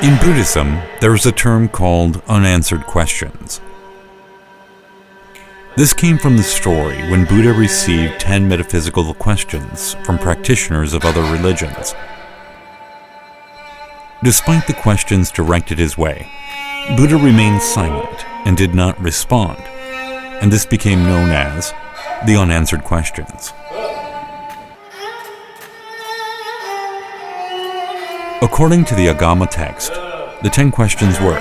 In Buddhism, there is a term called unanswered questions. This came from the story when Buddha received 10 metaphysical questions from practitioners of other religions. Despite the questions directed his way, Buddha remained silent and did not respond, and this became known as the unanswered questions. According to the Agama text, the 10 questions were: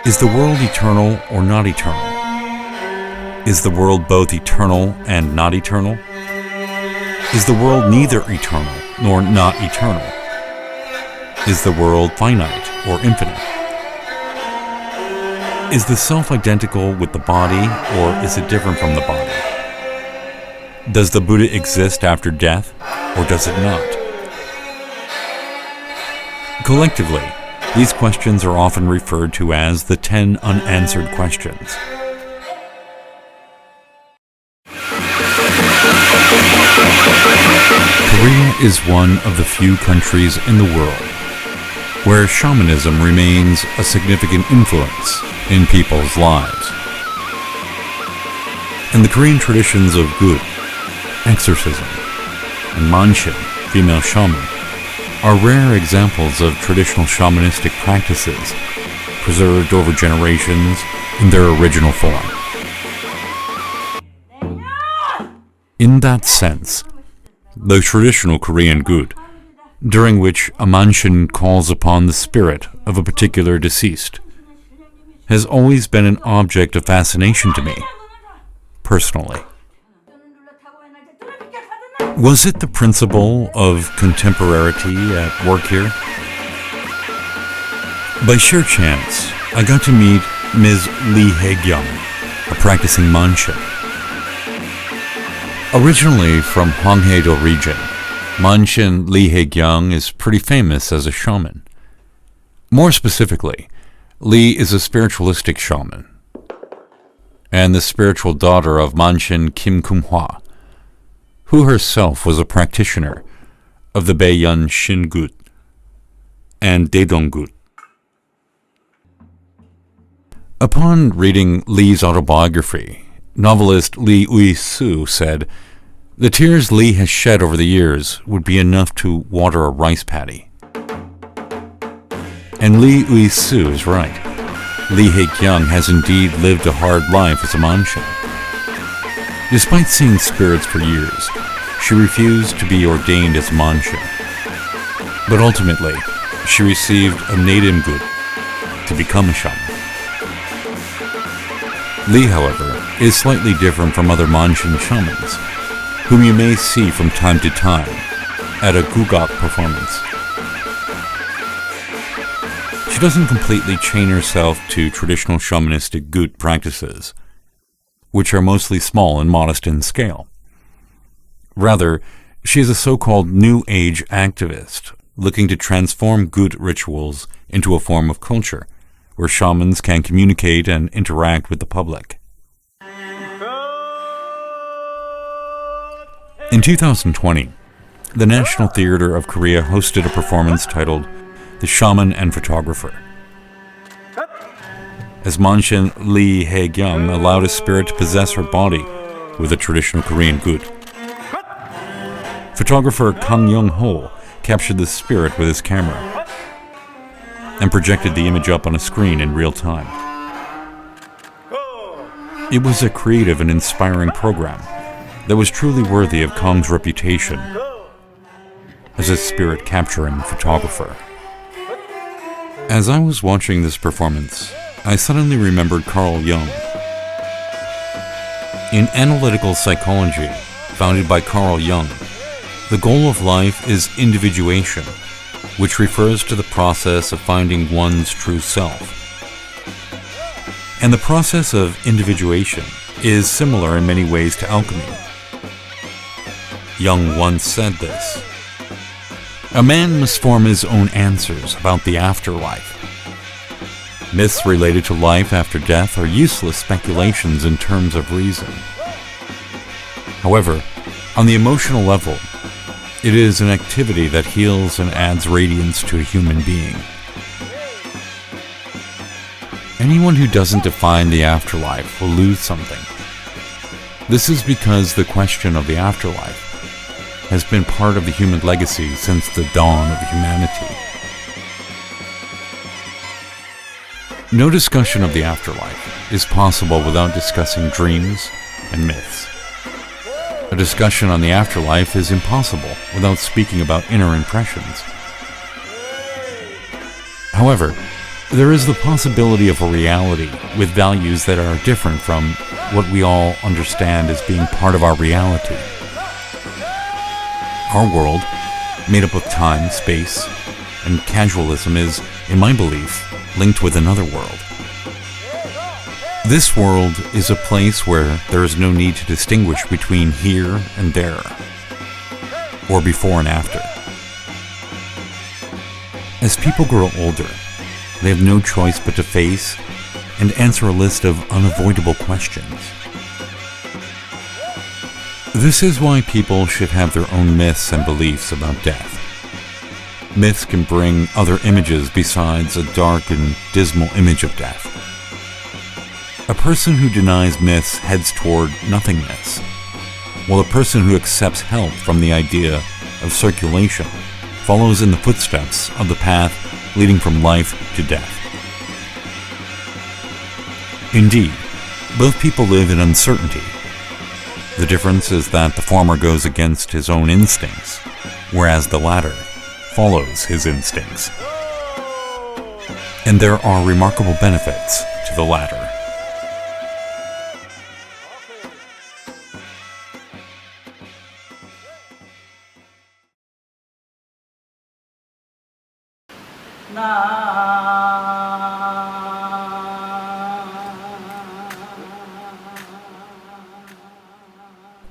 is the world eternal or not eternal? Is the world both eternal and not eternal? Is the world neither eternal nor not eternal? Is the world finite or infinite? Is the self identical with the body, or is it different from the body? Does the Buddha exist after death, or does it not? Collectively, these questions are often referred to as the 10 unanswered questions. Korea is one of the few countries in the world where shamanism remains a significant influence in people's lives. And the Korean traditions of gut, exorcism, and manshin, female shaman, are rare examples of traditional shamanistic practices preserved over generations in their original form. In that sense, the traditional Korean gut, during which a manshin calls upon the spirit of a particular deceased, has always been an object of fascination to me, personally. Was it the principle of contemporaneity at work here? By sheer chance, I got to meet Ms. Lee Hae-kyung, a practicing manshin. Originally from Hwanghae-do region, manshin Lee Hae-kyung is pretty famous as a shaman. More specifically, Lee is a spiritualistic shaman and the spiritual daughter of manshin Kim Kum-hwa, who herself was a practitioner of the Baeyeon Shin gut and Daedong gut. Upon reading Lee's autobiography, novelist Lee Uy-soo said, "The tears Lee has shed over the years would be enough to water a rice paddy." And Lee Uy-soo is right. Lee Hae-kyung has indeed lived a hard life as a manshin. Despite seeing spirits for years, she refused to be ordained as a manshin. But ultimately, she received a nadim gut to become a shaman. Lee, however, is slightly different from other manshin shamans, whom you may see from time to time at a gugak performance. She doesn't completely chain herself to traditional shamanistic gut practices, which are mostly small and modest in scale. Rather, she is a so-called New Age activist, looking to transform gut rituals into a form of culture, where shamans can communicate and interact with the public. In 2020, the National Theatre of Korea hosted a performance titled The Shaman and Photographer, as manshin Lee Hae-kyung allowed a spirit to possess her body with a traditional Korean gut. Photographer Kang Young-ho captured the spirit with his camera and projected the image up on a screen in real time. It was a creative and inspiring program that was truly worthy of Kang's reputation as a spirit capturing photographer. As I was watching this performance, I suddenly remembered Carl Jung. In analytical psychology, founded by Carl Jung, the goal of life is individuation, which refers to the process of finding one's true self. And the process of individuation is similar in many ways to alchemy. Jung once said this: "A man must form his own answers about the afterlife. Myths related to life after death are useless speculations in terms of reason. However, on the emotional level, it is an activity that heals and adds radiance to a human being, Anyone who doesn't define the afterlife will lose something. This is because the question of the afterlife has been part of the human legacy since the dawn of humanity. No discussion of the afterlife is possible without discussing dreams and myths. A discussion on the afterlife is impossible without speaking about inner impressions. However, there is the possibility of a reality with values that are different from what we all understand as being part of our reality. Our world, made up of time, space, and casualism, is, in my belief, linked with another world. This world is a place where there is no need to distinguish between here and there, or before and after. As people grow older, they have no choice but to face and answer a list of unavoidable questions. This is why people should have their own myths and beliefs about death. Myths can bring other images besides a dark and dismal image of death. A person who denies myths heads toward nothingness, while a person who accepts help from the idea of circulation follows in the footsteps of the path leading from life to death. Indeed, both people live in uncertainty. The difference is that the former goes against his own instincts, whereas the latter follows his instincts. And there are remarkable benefits to the latter.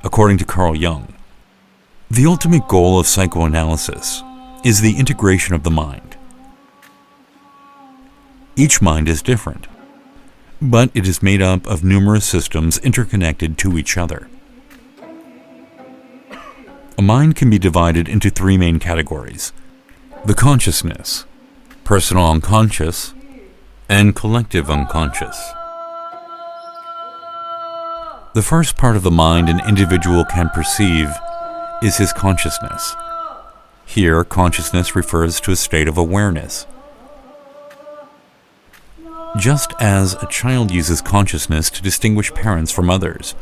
According to Carl Jung, the ultimate goal of psychoanalysis is the integration of the mind. Each mind is different, but it is made up of numerous systems interconnected to each other. A mind can be divided into three main categories: the consciousness, personal unconscious, and collective unconscious. The first part of the mind an individual can perceive is his consciousness. Here, consciousness refers to a state of awareness. Just as a child uses consciousness to distinguish parents from others,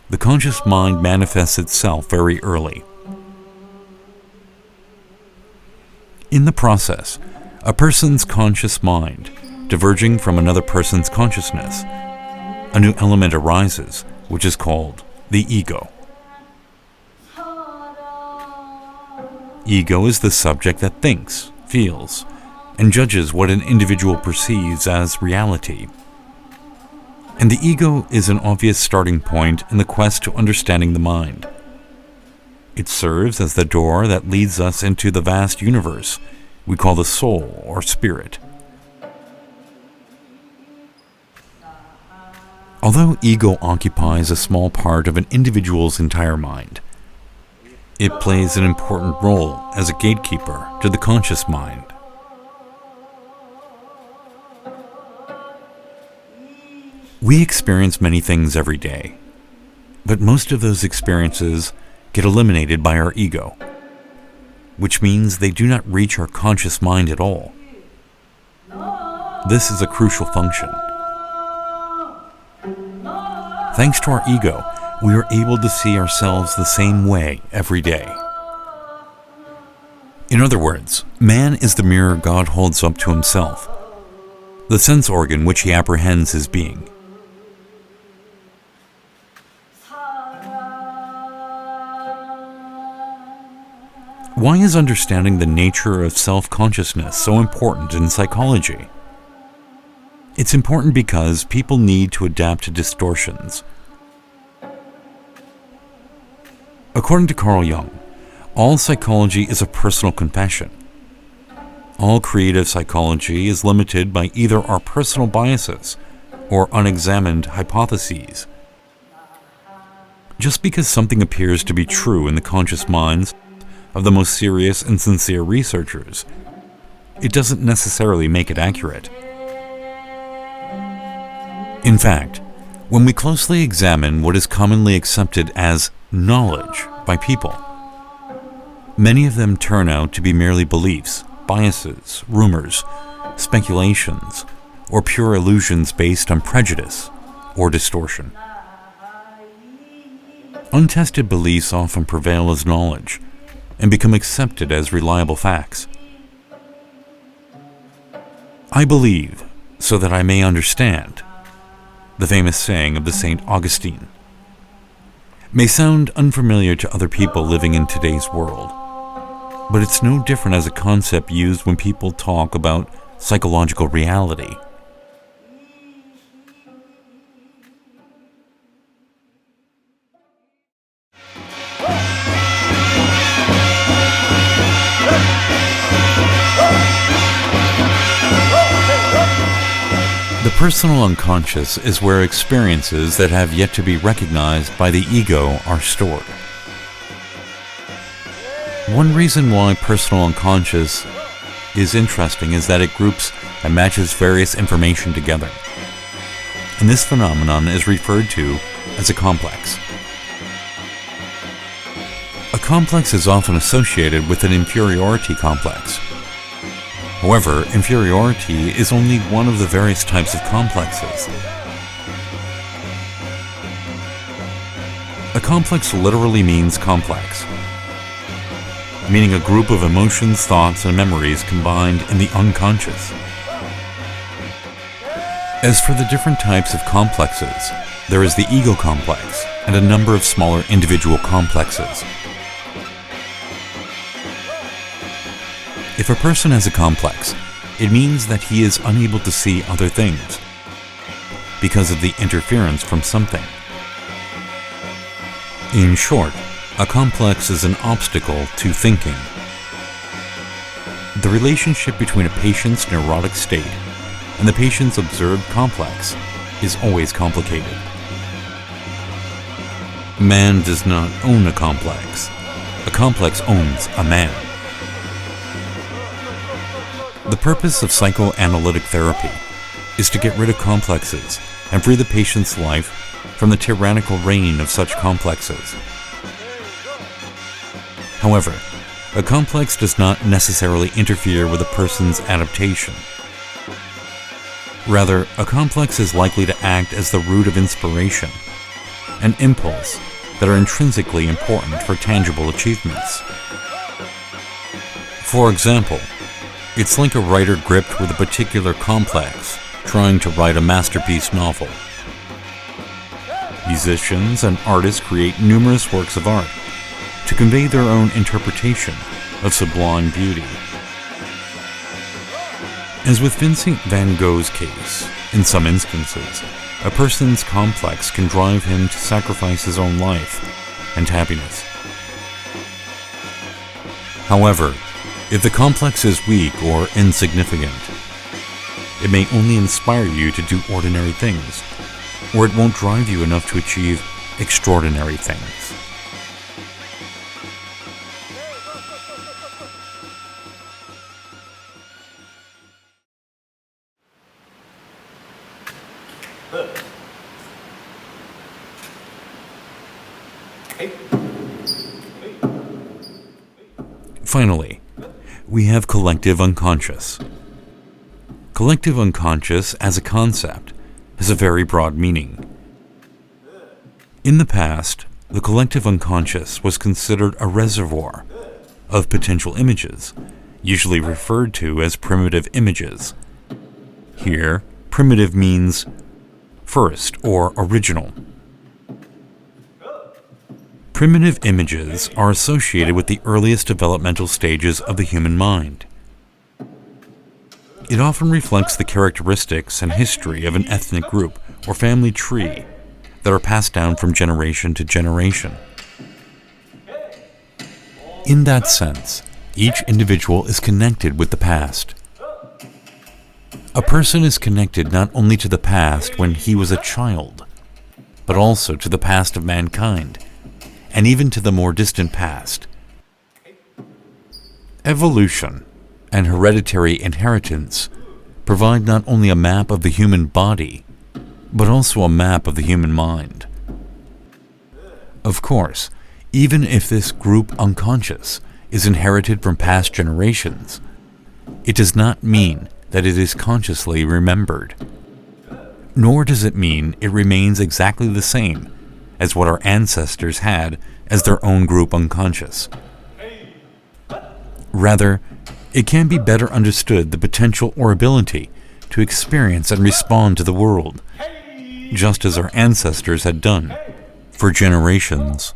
the conscious mind manifests itself very early. In the process, a person's conscious mind diverging from another person's consciousness, a new element arises, which is called the ego. Ego is the subject that thinks, feels, and judges what an individual perceives as reality. And the ego is an obvious starting point in the quest to understanding the mind. It serves as the door that leads us into the vast universe we call the soul or spirit. Although ego occupies a small part of an individual's entire mind, it plays an important role as a gatekeeper to the conscious mind. We experience many things every day, but most of those experiences get eliminated by our ego, which means they do not reach our conscious mind at all. This is a crucial function. Thanks to our ego, we are able to see ourselves the same way every day. In other words, man is the mirror God holds up to himself, the sense organ which he apprehends his being. Why is understanding the nature of self-consciousness so important in psychology? It's important because people need to adapt to distortions. According to Carl Jung, all psychology is a personal confession. All creative psychology is limited by either our personal biases or unexamined hypotheses. Just because something appears to be true in the conscious minds of the most serious and sincere researchers, it doesn't necessarily make it accurate. In fact, when we closely examine what is commonly accepted as knowledge by people, many of them turn out to be merely beliefs, biases, rumors, speculations, or pure illusions based on prejudice or distortion. Untested beliefs often prevail as knowledge and become accepted as reliable facts. I believe so that I may understand, the famous saying of the St. Augustine, may sound unfamiliar to other people living in today's world, but it's no different as a concept used when people talk about psychological reality. The personal unconscious is where experiences that have yet to be recognized by the ego are stored. One reason why personal unconscious is interesting is that it groups and matches various information together. And this phenomenon is referred to as a complex. A complex is often associated with an inferiority complex. However, inferiority is only one of the various types of complexes. A complex literally means complex, meaning a group of emotions, thoughts, and memories combined in the unconscious. As for the different types of complexes, there is the ego complex and a number of smaller individual complexes. If a person has a complex, it means that he is unable to see other things because of the interference from something. In short, a complex is an obstacle to thinking. The relationship between a patient's neurotic state and the patient's observed complex is always complicated. Man does not own a complex. A complex owns a man. The purpose of psychoanalytic therapy is to get rid of complexes and free the patient's life from the tyrannical reign of such complexes. However, a complex does not necessarily interfere with a person's adaptation. Rather, a complex is likely to act as the root of inspiration and impulse that are intrinsically important for tangible achievements. For example, it's like a writer gripped with a particular complex trying to write a masterpiece novel. Musicians and artists create numerous works of art to convey their own interpretation of sublime beauty. As with Vincent van Gogh's case, in some instances, a person's complex can drive him to sacrifice his own life and happiness. However, if the complex is weak or insignificant, it may only inspire you to do ordinary things, or it won't drive you enough to achieve extraordinary things. Finally, we have collective unconscious. Collective unconscious as a concept has a very broad meaning. In the past, the collective unconscious was considered a reservoir of potential images, usually referred to as primitive images. Here, primitive means first or original. Primitive images are associated with the earliest developmental stages of the human mind. It often reflects the characteristics and history of an ethnic group or family tree that are passed down from generation to generation. In that sense, each individual is connected with the past. A person is connected not only to the past when he was a child, but also to the past of mankind, and even to the more distant past. Evolution and hereditary inheritance provide not only a map of the human body, but also a map of the human mind. Of course, even if this group unconscious is inherited from past generations, it does not mean that it is consciously remembered. Nor does it mean it remains exactly the same as what our ancestors had as their own group unconscious. Rather, it can be better understood the potential or ability to experience and respond to the world, just as our ancestors had done for generations.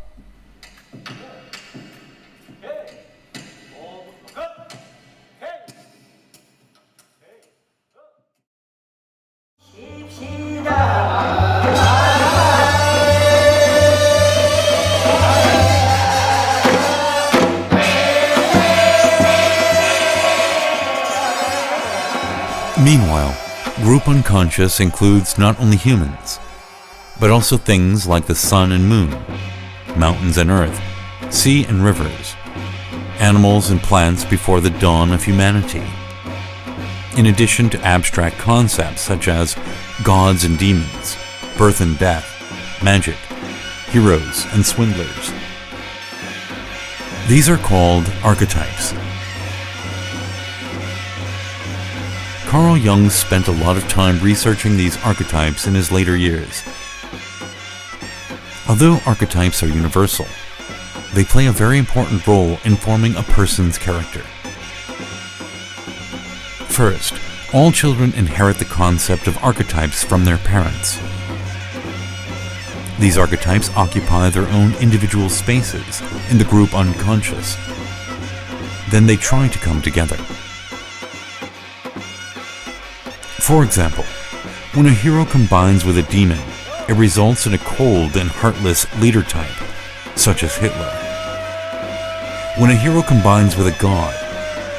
Meanwhile, group unconscious includes not only humans, but also things like the sun and moon, mountains and earth, sea and rivers, animals and plants before the dawn of humanity, in addition to abstract concepts such as gods and demons, birth and death, magic, heroes and swindlers. These are called archetypes. Carl Jung spent a lot of time researching these archetypes in his later years. Although archetypes are universal, they play a very important role in forming a person's character. First, all children inherit the concept of archetypes from their parents. These archetypes occupy their own individual spaces in the group unconscious. Then they try to come together. For example, when a hero combines with a demon, it results in a cold and heartless leader type, such as Hitler. When a hero combines with a god,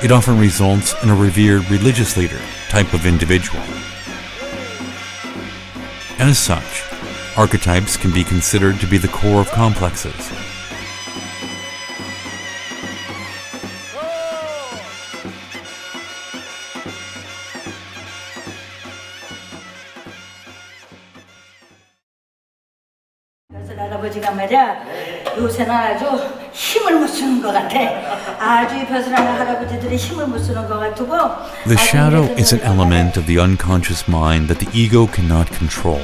it often results in a revered religious leader type of individual. As such, archetypes can be considered to be the core of complexes. 할아버지가 말이야 요새는 아주 힘을 못 쓰는 것 같아. 아주 벼슬하는 할아버지들이 힘을 못 쓰는 것 같고. The shadow is an element of the unconscious mind that the ego cannot control.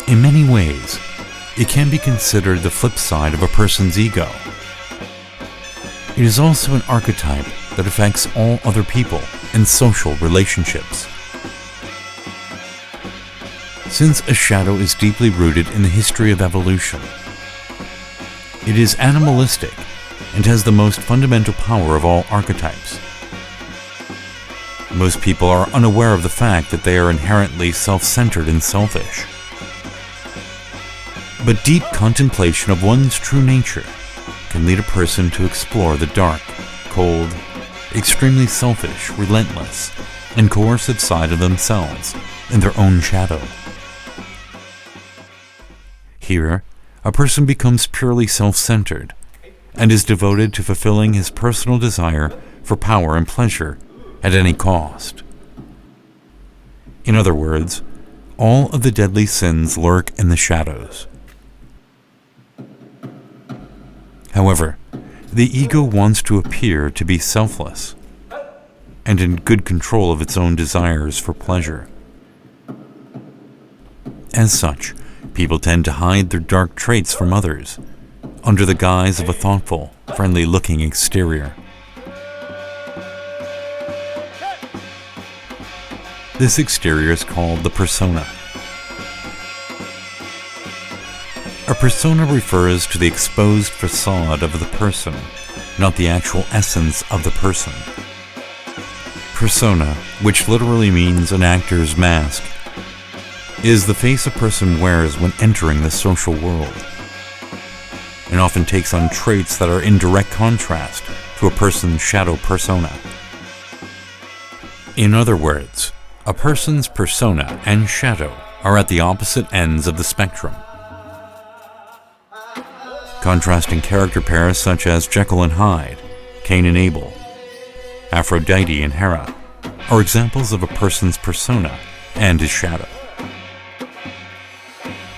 In many ways, it can be considered the flip side of a person's ego. It is also an archetype that affects all other people and social relationships. Since a shadow is deeply rooted in the history of evolution, it is animalistic and has the most fundamental power of all archetypes. Most people are unaware of the fact that they are inherently self-centered and selfish. But deep contemplation of one's true nature can lead a person to explore the dark, cold, extremely selfish, relentless, and coercive side of themselves in their own shadow. Here, a person becomes purely self-centered and is devoted to fulfilling his personal desire for power and pleasure at any cost. In other words, all of the deadly sins lurk in the shadows. However, the ego wants to appear to be selfless and in good control of its own desires for pleasure. As such, people tend to hide their dark traits from others under the guise of a thoughtful, friendly-looking exterior. This exterior is called the persona. A persona refers to the exposed facade of the person, not the actual essence of the person. Persona, which literally means an actor's mask, is the face a person wears when entering the social world, and often takes on traits that are in direct contrast to a person's shadow persona. In other words, a person's persona and shadow are at the opposite ends of the spectrum. Contrasting character pairs such as Jekyll and Hyde, Cain and Abel, Aphrodite and Hera are examples of a person's persona and his shadow.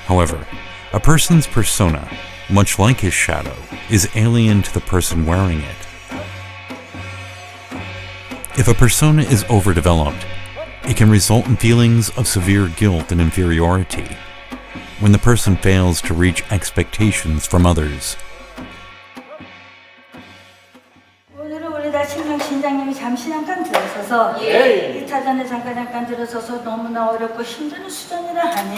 However, a person's persona, much like his shadow, is alien to the person wearing it. If a persona is overdeveloped, it can result in feelings of severe guilt and inferiority when the person fails to reach expectations from others. 오늘은 우리 다 신명 신장님이 잠깐 들어서서 2차전에 잠깐 들어서서 너무나 어렵고 힘든 수준이라 하니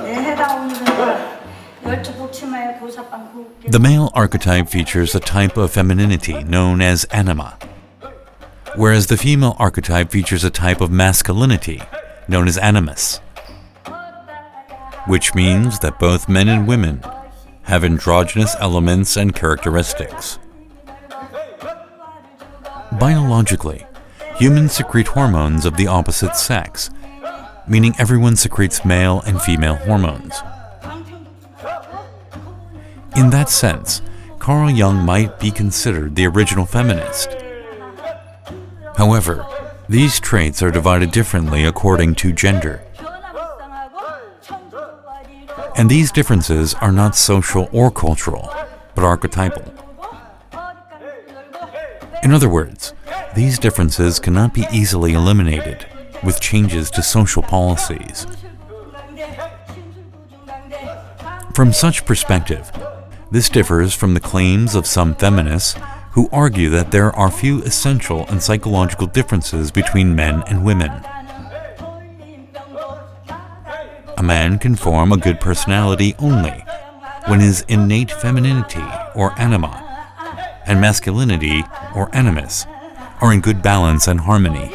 내 해가 오늘은 열주복치마의 고사빵 굽게. The male archetype features a type of femininity known as anima, whereas the female archetype features a type of masculinity known as animus, which means that both men and women have androgynous elements and characteristics. Biologically, humans secrete hormones of the opposite sex, meaning everyone secretes male and female hormones. In that sense, Carl Jung might be considered the original feminist. However, these traits are divided differently according to gender. And these differences are not social or cultural, but archetypal. In other words, these differences cannot be easily eliminated with changes to social policies. From such perspective, this differs from the claims of some feminists who argue that there are few essential and psychological differences between men and women. A man can form a good personality only when his innate femininity or anima and masculinity or animus are in good balance and harmony.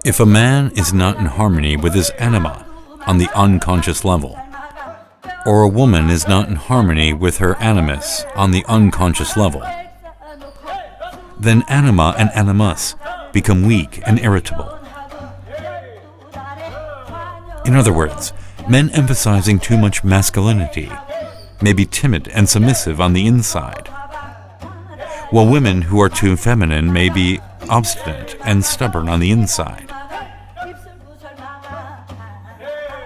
If a man is not in harmony with his anima on the unconscious level, or a woman is not in harmony with her animus on the unconscious level, then anima and animus become weak and irritable. In other words, men emphasizing too much masculinity may be timid and submissive on the inside, while women who are too feminine may be obstinate and stubborn on the inside.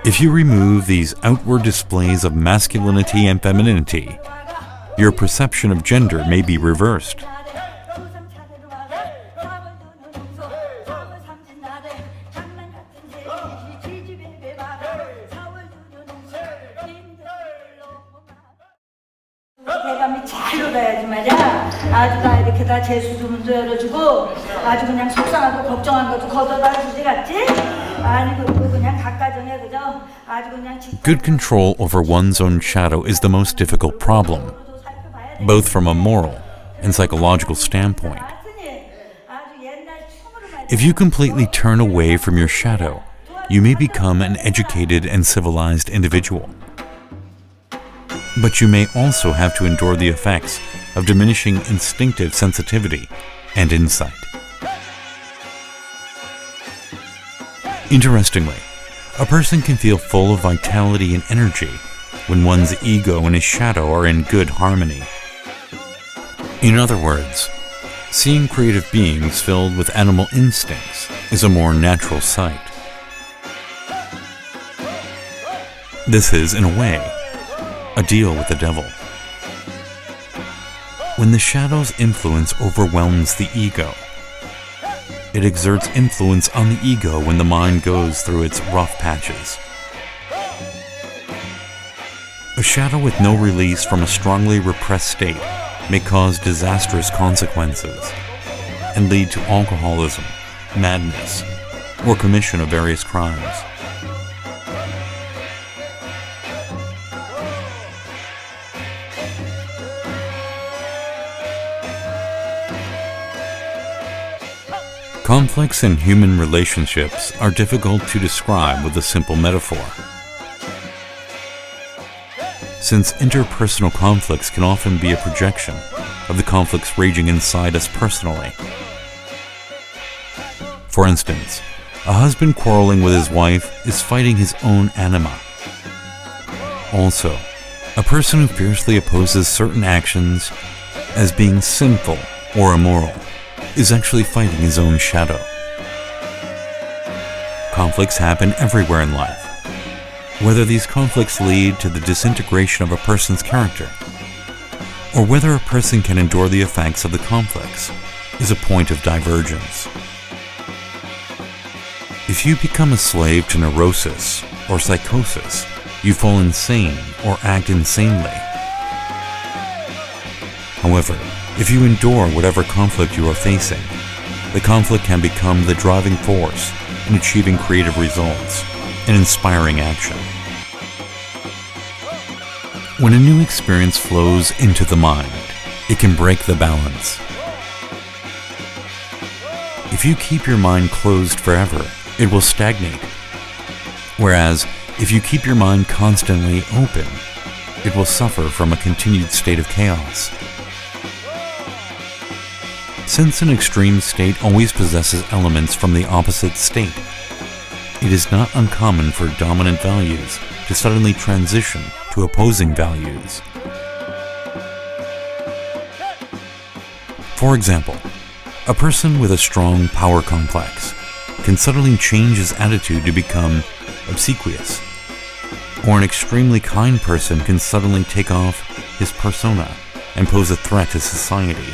If you remove these outward displays of masculinity and femininity, your perception of gender may be reversed. 대감이 잘 놀아야지 말이야. 아주 다 이렇게 다 재수주문도 열어주고 아주 그냥 속상하고 걱정한 것도 걷어다 주지 같지? 아니 그리고 그냥 각가정에 그저 아주 그냥 Good control over one's own shadow is the most difficult problem, both from a moral and psychological standpoint. If you completely turn away from your shadow, you may become an educated and civilized individual. But you may also have to endure the effects of diminishing instinctive sensitivity and insight. Interestingly, a person can feel full of vitality and energy when one's ego and his shadow are in good harmony. In other words, seeing creative beings filled with animal instincts is a more natural sight. This is, in a way, a deal with the devil. When the shadow's influence overwhelms the ego, it exerts influence on the ego when the mind goes through its rough patches. A shadow with no release from a strongly repressed state may cause disastrous consequences and lead to alcoholism, madness, or commission of various crimes. Conflicts in human relationships are difficult to describe with a simple metaphor, since interpersonal conflicts can often be a projection of the conflicts raging inside us personally. For instance, a husband quarreling with his wife is fighting his own anima. Also, a person who fiercely opposes certain actions as being sinful or immoral is actually fighting his own shadow. Conflicts happen everywhere in life, Whether these conflicts lead to the disintegration of a person's character, or whether a person can endure the effects of the conflicts, is a point of divergence. If you become a slave to neurosis or psychosis, you fall insane or act insanely. However, if you endure whatever conflict you are facing, the conflict can become the driving force in achieving creative results and inspiring action. When a new experience flows into the mind, it can break the balance. If you keep your mind closed forever, it will stagnate. Whereas, if you keep your mind constantly open, it will suffer from a continued state of chaos. Since an extreme state always possesses elements from the opposite state, it is not uncommon for dominant values to suddenly transition to opposing values. For example, a person with a strong power complex can suddenly change his attitude to become obsequious, or an extremely kind person can suddenly take off his persona and pose a threat to society.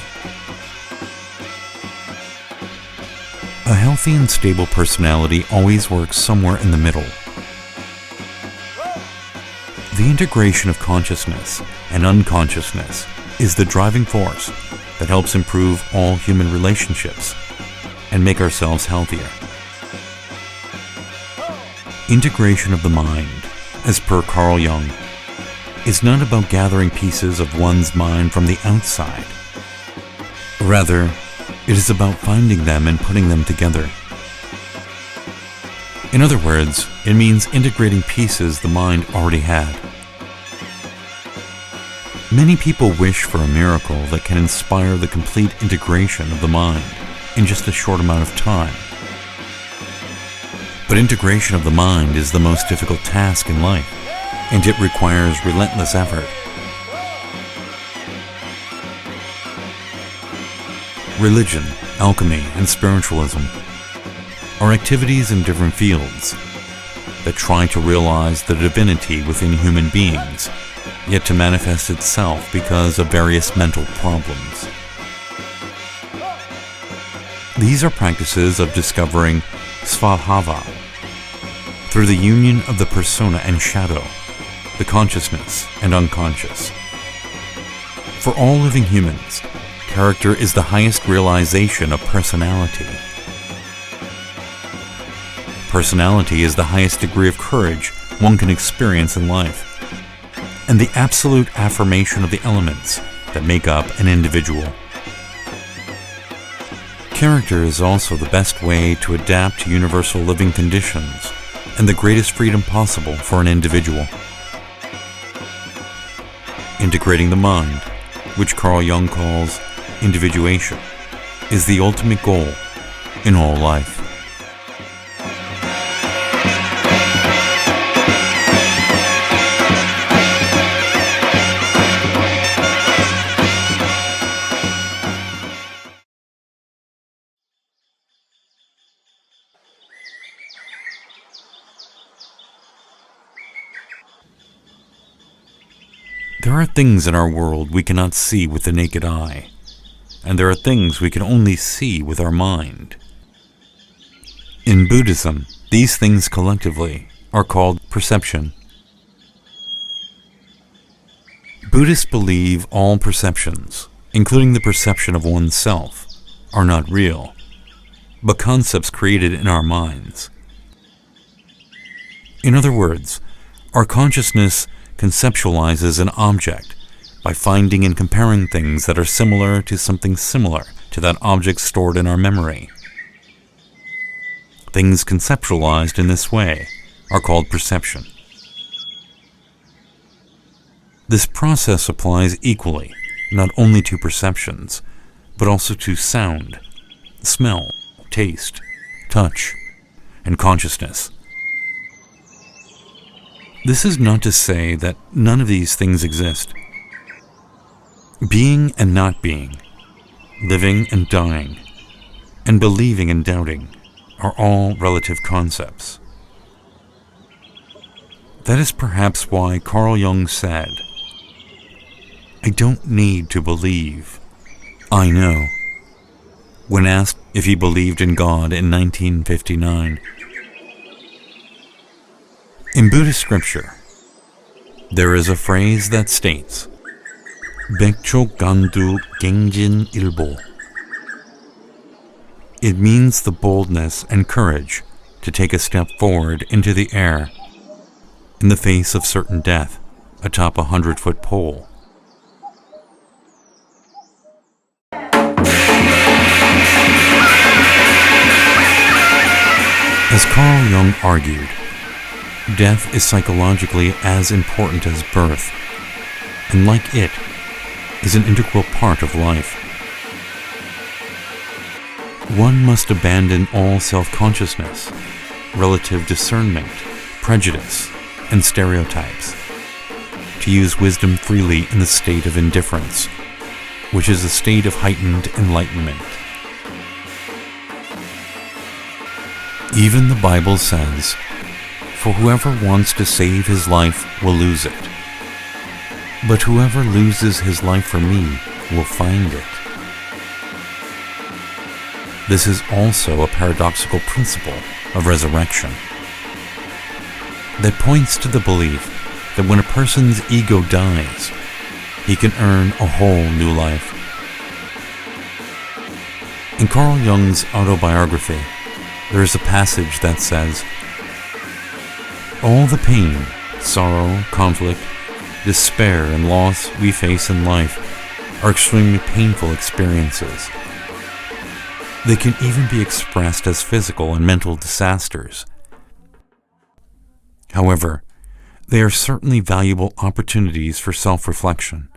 A healthy and stable personality always works somewhere in the middle. The integration of consciousness and unconsciousness is the driving force that helps improve all human relationships and make ourselves healthier. Integration of the mind, as per Carl Jung, is not about gathering pieces of one's mind from the outside. Rather, it is about finding them and putting them together. In other words, it means integrating pieces the mind already had. Many people wish for a miracle that can inspire the complete integration of the mind in just a short amount of time. But integration of the mind is the most difficult task in life, and it requires relentless effort. Religion, alchemy, and spiritualism are activities in different fields that try to realize the divinity within human beings, yet to manifest itself because of various mental problems. These are practices of discovering svabhava through the union of the persona and shadow, the consciousness and unconscious. For all living humans, character is the highest realization of personality. Personality is the highest degree of courage one can experience in life, and the absolute affirmation of the elements that make up an individual. Character is also the best way to adapt to universal living conditions and the greatest freedom possible for an individual. Integrating the mind, which Carl Jung calls individuation, is the ultimate goal in all life. There are things in our world we cannot see with the naked eye, and there are things we can only see with our mind. In Buddhism, these things collectively are called perception. Buddhists believe all perceptions, including the perception of oneself, are not real, but concepts created in our minds. In other words, our consciousness conceptualizes an object by finding and comparing things that are similar to something similar to that object stored in our memory. Things conceptualized in this way are called perception. This process applies equally not only to perceptions, but also to sound, smell, taste, touch, and consciousness. This is not to say that none of these things exist. Being and not being, living and dying, and believing and doubting are all relative concepts. That is perhaps why Carl Jung said, "I don't need to believe. I know." When asked if he believed in God in 1959. In Buddhist scripture, there is a phrase that states, "Bekcho gandu gengjin ilbo." It means the boldness and courage to take a step forward into the air in the face of certain death atop a 100-foot pole. As Carl Jung argued, death is psychologically as important as birth, and like it, is an integral part of life. One must abandon all self-consciousness, relative discernment, prejudice, and stereotypes, to use wisdom freely in the state of indifference, which is a state of heightened enlightenment. Even the Bible says, "For whoever wants to save his life will lose it. But whoever loses his life for me will find it." This is also a paradoxical principle of resurrection that points to the belief that when a person's ego dies, he can earn a whole new life. In Carl Jung's autobiography, there is a passage that says, "All the pain, sorrow, conflict, despair, and loss we face in life are extremely painful experiences. They can even be expressed as physical and mental disasters. However, they are certainly valuable opportunities for self-reflection.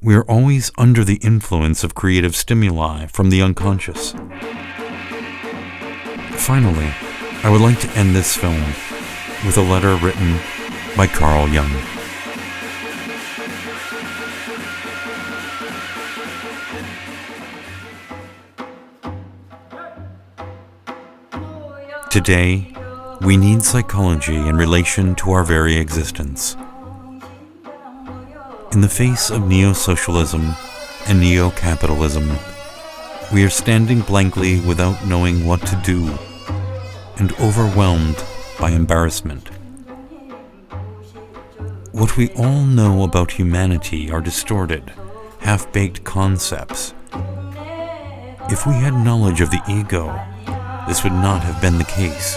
We are always under the influence of creative stimuli from the unconscious." Finally, I would like to end this film with a letter written by Carl Jung. Today, we need psychology in relation to our very existence. In the face of neo-socialism and neo-capitalism, we are standing blankly without knowing what to do and overwhelmed by embarrassment. What we all know about humanity are distorted, half-baked concepts. If we had knowledge of the ego, this would not have been the case.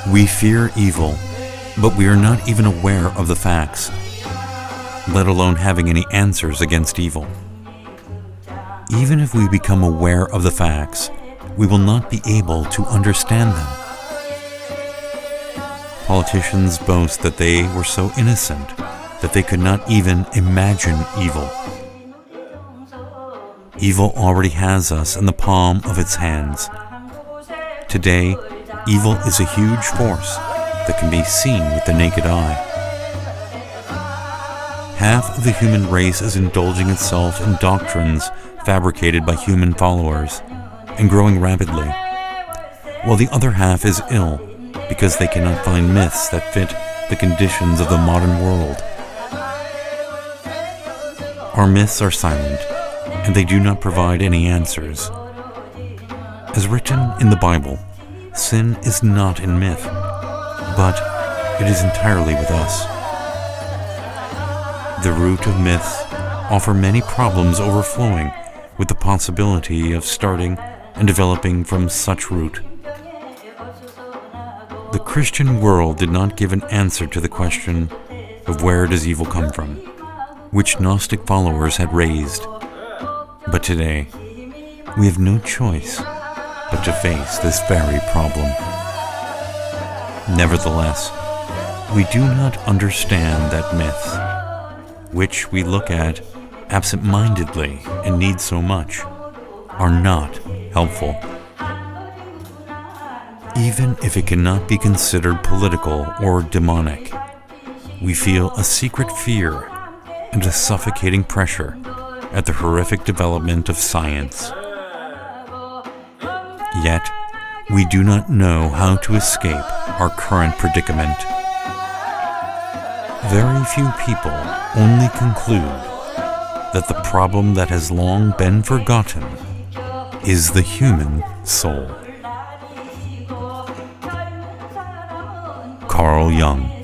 We fear evil, but we are not even aware of the facts, let alone having any answers against evil. Even if we become aware of the facts, we will not be able to understand them. Politicians boast that they were so innocent that they could not even imagine evil. Evil already has us in the palm of its hands. Today, evil is a huge force that can be seen with the naked eye. Half of the human race is indulging itself in doctrines fabricated by human followers and growing rapidly, while the other half is ill because they cannot find myths that fit the conditions of the modern world. Our myths are silent, and they do not provide any answers. As written in the Bible, sin is not in myth, but it is entirely with us. The root of myths offer many problems overflowing with the possibility of starting and developing from such root. The Christian world did not give an answer to the question of where does evil come from, which Gnostic followers had raised. But today, we have no choice but to face this very problem. Nevertheless, we do not understand that myths, which we look at absent-mindedly and need so much, are not helpful. Even if it cannot be considered political or demonic, we feel a secret fear and a suffocating pressure at the horrific development of science. Yet, we do not know how to escape our current predicament. Very few people only conclude that the problem that has long been forgotten is the human soul. Carl Jung.